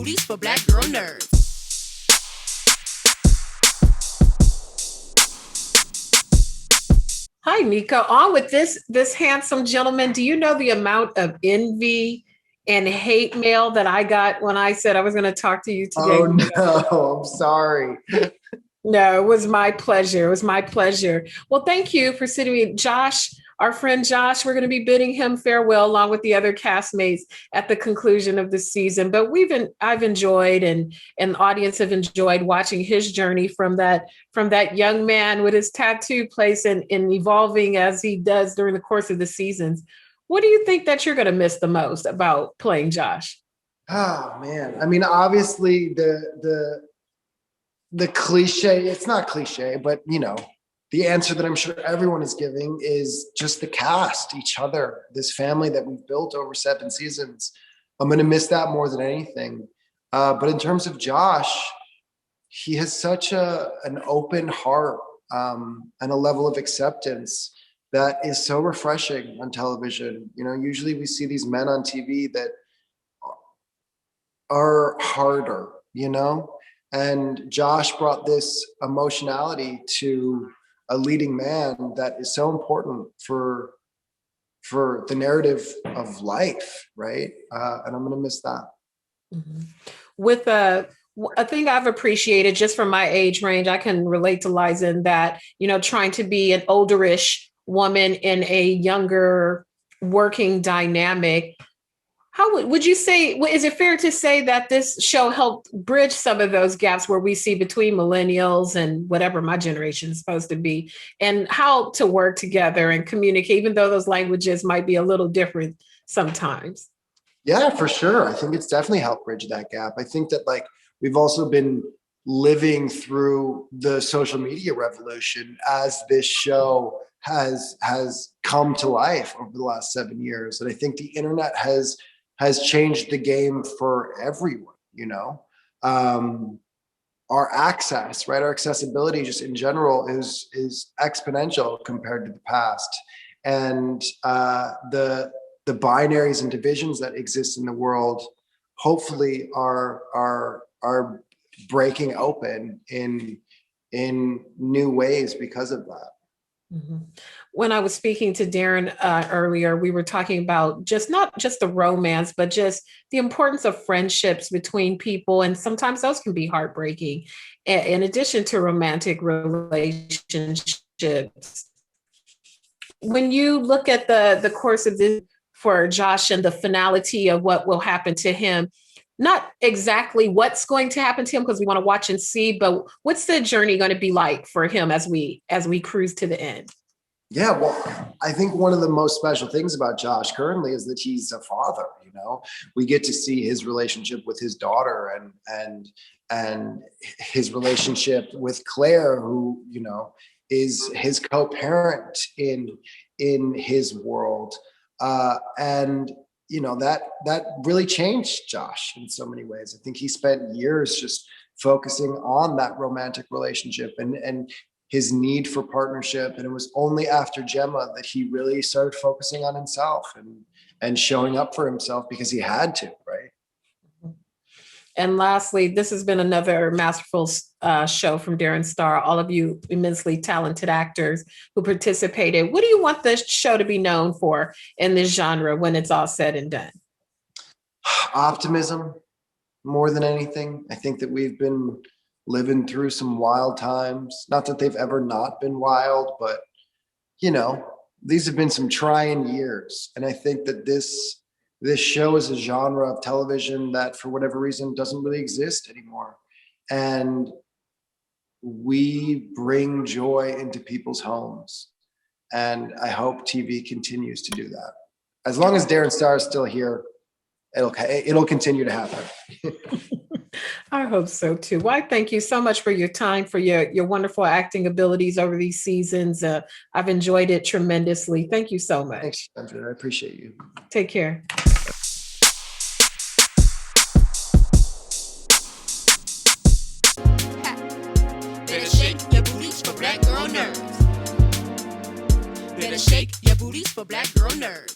booties for black girl nerds. Hi, Nico. On with this handsome gentleman. Do you know the amount of envy and hate mail that I got when I said I was going to talk to you today? Oh no, I'm sorry. No, it was my pleasure. It was my pleasure. Well, thank you for sitting with Josh, our friend Josh. We're going to be bidding him farewell along with the other castmates at the conclusion of the season. But I've enjoyed and the audience have enjoyed watching his journey from that young man with his tattoo place and evolving as he does during the course of the seasons. What do you think that you're going to miss the most about playing Josh? Oh man. I mean, obviously the cliche, it's not cliche, but the answer that I'm sure everyone is giving is just the cast, each other, this family that we've built over 7 seasons. I'm going to miss that more than anything. But in terms of Josh, he has such an open heart and a level of acceptance that is so refreshing on television. Usually we see these men on TV that are harder, and Josh brought this emotionality to a leading man that is so important for the narrative of life, right? And I'm going to miss that. Mm-hmm. With a thing I've appreciated just from my age range, I can relate to Liza in that, trying to be an olderish woman in a younger working dynamic. How would you say, is it fair to say that this show helped bridge some of those gaps where we see between millennials and whatever my generation is supposed to be, and how to work together and communicate, even though those languages might be a little different sometimes? Yeah, for sure. I think it's definitely helped bridge that gap. I think that we've also been living through the social media revolution as this show has come to life over the last 7 years. And I think the internet has changed the game for everyone. Our access, right? Our accessibility just in general is exponential compared to the past. And the binaries and divisions that exist in the world hopefully are breaking open in new ways because of that. Mm-hmm. When I was speaking to Darren earlier, we were talking about not just the romance, but just the importance of friendships between people. And sometimes those can be heartbreaking, in addition to romantic relationships. When you look at the course of this for Josh and the finality of what will happen to him, not exactly what's going to happen to him because we want to watch and see, but what's the journey going to be like for him as we cruise to the end? Yeah, well, I think one of the most special things about Josh currently is that he's a father. We get to see his relationship with his daughter and his relationship with Claire, who is his co-parent in his world, and that really changed Josh in so many ways. I think he spent years just focusing on that romantic relationship and his need for partnership. And it was only after Gemma that he really started focusing on himself and showing up for himself because he had to, right? And lastly, this has been another masterful show from Darren Star, all of you immensely talented actors who participated. What do you want this show to be known for in this genre when it's all said and done? Optimism, more than anything. I think that we've been living through some wild times. Not that they've ever not been wild, but these have been some trying years. And I think that this show is a genre of television that for whatever reason doesn't really exist anymore. And we bring joy into people's homes. And I hope TV continues to do that. As long as Darren Star is still here, it'll continue to happen. I hope so too. Well, I thank you so much for your time, for your wonderful acting abilities over these seasons. I've enjoyed it tremendously. Thank you so much. Thanks, Jeandra. I appreciate you. Take care. Better shake your booties for black girl nerds. Better shake your booties for black girl nerds.